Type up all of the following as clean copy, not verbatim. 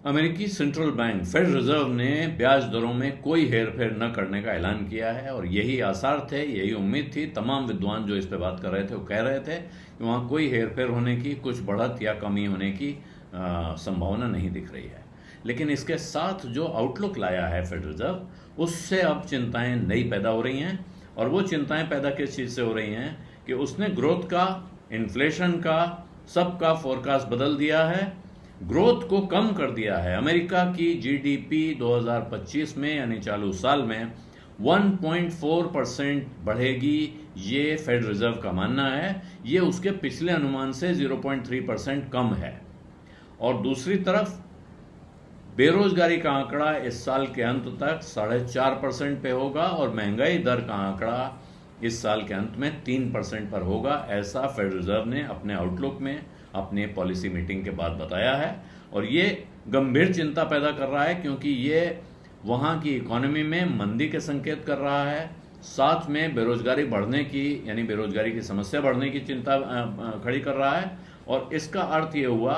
अमेरिकी central bank fade reserve ने ब्याज दरों में कोई हेरफेर न करने का ऐलान किया है और यही आसार थे, यही उम्मीद थी। तमाम विद्वान जो इस पे बात कर रहे थे वो कह रहे थे कि वहाँ कोई हेरफेर होने की, कुछ बढ़त या कमी होने की संभावना नहीं दिख रही है। लेकिन इसके साथ जो आउटलुक लाया है फेड रिजर्व, उससे अब चिंताएं नई पैदा हो रही हैं। और वो चिंताएं पैदा किस चीज़ से हो रही हैं कि उसने ग्रोथ का, इन्फ्लेशन का, सबका फोरकास्ट बदल दिया है, ग्रोथ को कम कर दिया है। अमेरिका की जीडीपी 2025 में यानी चालू साल में 1.4% बढ़ेगी, ये फेड रिजर्व का मानना है। ये उसके पिछले अनुमान से 0.3% कम है। और दूसरी तरफ बेरोजगारी का आंकड़ा इस साल के अंत तक 4.5% पे होगा और महंगाई दर का आंकड़ा इस साल के अंत में 3% पर होगा। ऐसा फेड रिजर्व ने अपने आउटलुक में, अपने पॉलिसी मीटिंग के बाद बताया है। और ये गंभीर चिंता पैदा कर रहा है क्योंकि ये वहाँ की इकोनॉमी में मंदी के संकेत कर रहा है, साथ में बेरोजगारी बढ़ने की, यानी बेरोजगारी की समस्या बढ़ने की चिंता खड़ी कर रहा है। और इसका अर्थ ये हुआ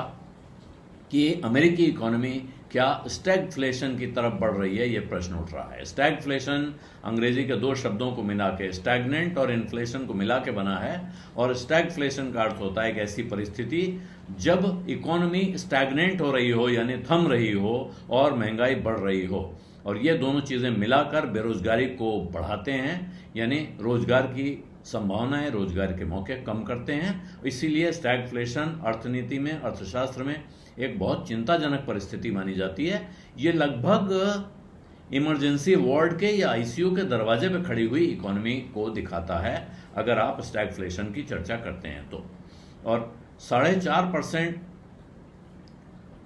कि अमेरिकी इकोनॉमी क्या स्टैगफ्लेशन की तरफ बढ़ रही है, ये प्रश्न उठ रहा है। स्टैगफ्लेशन अंग्रेजी के दो शब्दों को मिला के, स्टैग्नेंट और इन्फ्लेशन को मिला के बना है। और स्टैगफ्लेशन का अर्थ होता है एक ऐसी परिस्थिति जब इकोनॉमी स्टैग्नेंट हो रही हो, यानी थम रही हो, और महंगाई बढ़ रही हो। और ये दोनों चीज़ें मिलाकर बेरोजगारी को बढ़ाते हैं, यानी रोजगार की संभावनाएं, रोजगार के मौके कम करते हैं। इसीलिए स्टैगफ्लेशन अर्थनीति में, अर्थशास्त्र में एक बहुत चिंताजनक परिस्थिति मानी जाती है। ये लगभग इमरजेंसी वार्ड के या आईसीयू के दरवाजे पे खड़ी हुई इकोनॉमी को दिखाता है अगर आप स्टैगफ्लेशन की चर्चा करते हैं तो। और 4.5%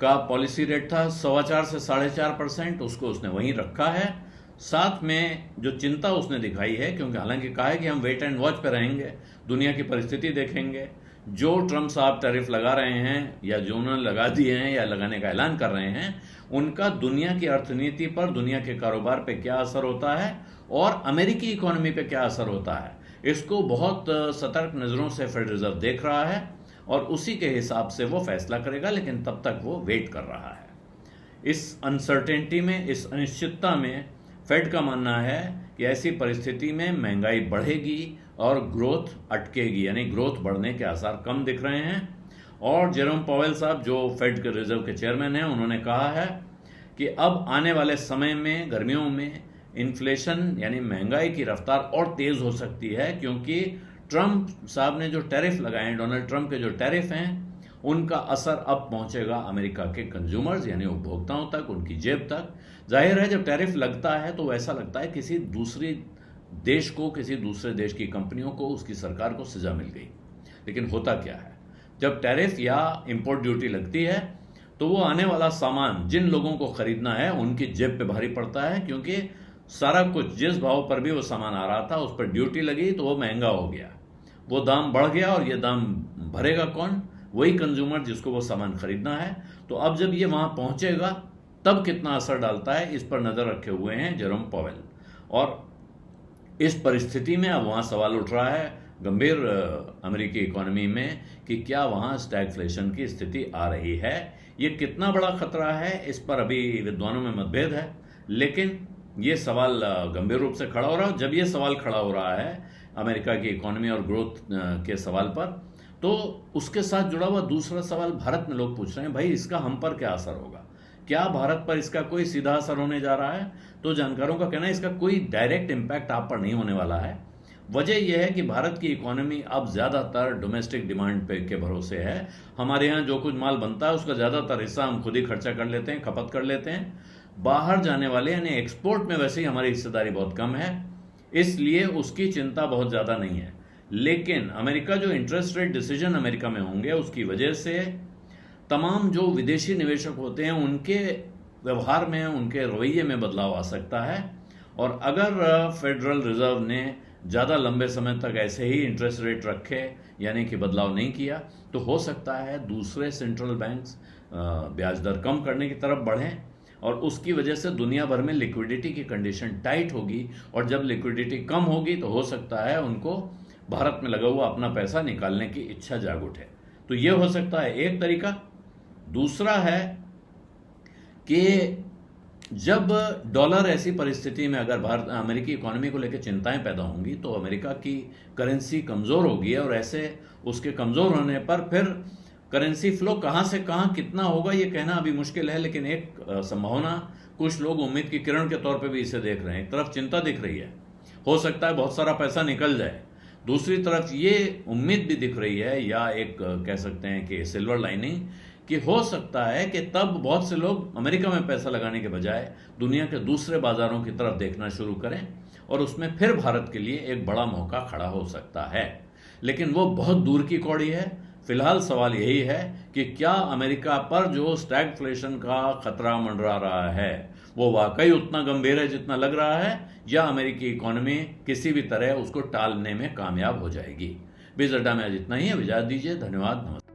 का पॉलिसी रेट था, 4.25 से 4.5%, उसको उसने वहीं रखा है। साथ में जो चिंता उसने दिखाई है, क्योंकि हालांकि कहा है कि हम वेट एंड वॉच पे रहेंगे, दुनिया की परिस्थिति देखेंगे, जो ट्रम्प साहब टैरिफ लगा रहे हैं या जो उन्होंने लगा दिए हैं या लगाने का ऐलान कर रहे हैं, उनका दुनिया की अर्थनीति पर, दुनिया के कारोबार पे क्या असर होता है और अमेरिकी इकोनॉमी पे क्या असर होता है, इसको बहुत सतर्क नज़रों से फेड रिजर्व देख रहा है और उसी के हिसाब से वो फैसला करेगा। लेकिन तब तक वो वेट कर रहा है। इस अनसर्टेनिटी में, इस अनिश्चितता में फेड का मानना है कि ऐसी परिस्थिति में महंगाई बढ़ेगी और ग्रोथ अटकेगी, यानी ग्रोथ बढ़ने के आसार कम दिख रहे हैं। और जेरोम पावेल साहब, जो फेड के रिजर्व के चेयरमैन हैं, उन्होंने कहा है कि अब आने वाले समय में, गर्मियों में, इन्फ्लेशन यानी महंगाई की रफ्तार और तेज हो सकती है, क्योंकि ट्रम्प साहब ने जो टैरिफ लगाए हैं, डोनाल्ड ट्रम्प के जो टैरिफ हैं, उनका असर अब पहुंचेगा अमेरिका के कंज्यूमर्स यानी उपभोक्ताओं तक, उनकी जेब तक। जाहिर है जब टैरिफ लगता है तो ऐसा लगता है किसी दूसरी देश को, किसी दूसरे देश की कंपनियों को, उसकी सरकार को सजा मिल गई। लेकिन होता क्या है, जब टैरिफ या इंपोर्ट ड्यूटी लगती है तो वो आने वाला सामान जिन लोगों को खरीदना है उनकी जेब पे भारी पड़ता है, क्योंकि सारा कुछ जिस भाव पर भी वो सामान आ रहा था उस पर ड्यूटी लगी तो वो महंगा हो गया, वो दाम बढ़ गया। और ये दाम भरेगा कौन? वही कंज्यूमर जिसको वो सामान खरीदना है। तो अब जब ये वहां पहुंचेगा तब कितना असर डालता है, इस पर नजर रखे हुए हैं जेरोम पावेल। और इस परिस्थिति में अब वहां सवाल उठ रहा है गंभीर अमेरिकी इकोनॉमी में कि क्या वहां स्टैगफ्लेशन की स्थिति आ रही है। ये कितना बड़ा खतरा है, इस पर अभी विद्वानों में मतभेद है, लेकिन ये सवाल गंभीर रूप से खड़ा हो रहा है। जब ये सवाल खड़ा हो रहा है अमेरिका की इकोनॉमी और ग्रोथ के सवाल पर, तो उसके साथ जुड़ा हुआ दूसरा सवाल भारत में लोग पूछ रहे हैं, भाई इसका हम पर क्या असर होगा, क्या भारत पर इसका कोई सीधा असर होने जा रहा है? तो जानकारों का कहना है इसका कोई डायरेक्ट इंपैक्ट आप पर नहीं होने वाला है। वजह यह है कि भारत की इकोनॉमी अब ज़्यादातर डोमेस्टिक डिमांड पे के भरोसे है। हमारे यहाँ जो कुछ माल बनता है उसका ज़्यादातर हिस्सा हम खुद ही खर्चा कर लेते हैं, खपत कर लेते हैं। बाहर जाने वाले यानी एक्सपोर्ट में वैसे ही हमारी हिस्सेदारी बहुत कम है, इसलिए उसकी चिंता बहुत ज़्यादा नहीं है। लेकिन अमेरिका जो इंटरेस्ट रेट डिसीजन अमेरिका में होंगे उसकी वजह से तमाम जो विदेशी निवेशक होते हैं उनके व्यवहार में, उनके रवैये में बदलाव आ सकता है। और अगर फेडरल रिजर्व ने ज़्यादा लंबे समय तक ऐसे ही इंटरेस्ट रेट रखे, यानी कि बदलाव नहीं किया, तो हो सकता है दूसरे सेंट्रल बैंक्स ब्याज दर कम करने की तरफ बढ़ें और उसकी वजह से दुनिया भर में लिक्विडिटी की कंडीशन टाइट होगी। और जब लिक्विडिटी कम होगी तो हो सकता है उनको भारत में लगा हुआ अपना पैसा निकालने की इच्छा जाग उठे। तो ये हो सकता है एक तरीका। दूसरा है कि जब डॉलर ऐसी परिस्थिति में अगर भारत अमेरिकी इकोनॉमी को लेकर चिंताएं पैदा होंगी तो अमेरिका की करेंसी कमज़ोर होगी, और ऐसे उसके कमज़ोर होने पर फिर करेंसी फ्लो कहाँ से कहाँ कितना होगा ये कहना अभी मुश्किल है। लेकिन एक संभावना कुछ लोग उम्मीद की किरण के तौर पे भी इसे देख रहे हैं। एक तरफ चिंता दिख रही है, हो सकता है बहुत सारा पैसा निकल जाए, दूसरी तरफ ये उम्मीद भी दिख रही है, या एक कह सकते हैं कि सिल्वर लाइनिंग, कि हो सकता है कि तब बहुत से लोग अमेरिका में पैसा लगाने के बजाय दुनिया के दूसरे बाजारों की तरफ देखना शुरू करें, और उसमें फिर भारत के लिए एक बड़ा मौका खड़ा हो सकता है। लेकिन वो बहुत दूर की कौड़ी है। फिलहाल सवाल यही है कि क्या अमेरिका पर जो स्टैगफ्लेशन का खतरा मंडरा रहा है वो वाकई उतना गंभीर है जितना लग रहा है, या अमेरिकी इकोनॉमी किसी भी तरह उसको टालने में कामयाब हो जाएगी। बीज अड्डा में आज इतना ही है। इजाज़त दीजिए। धन्यवाद। नमस्कार।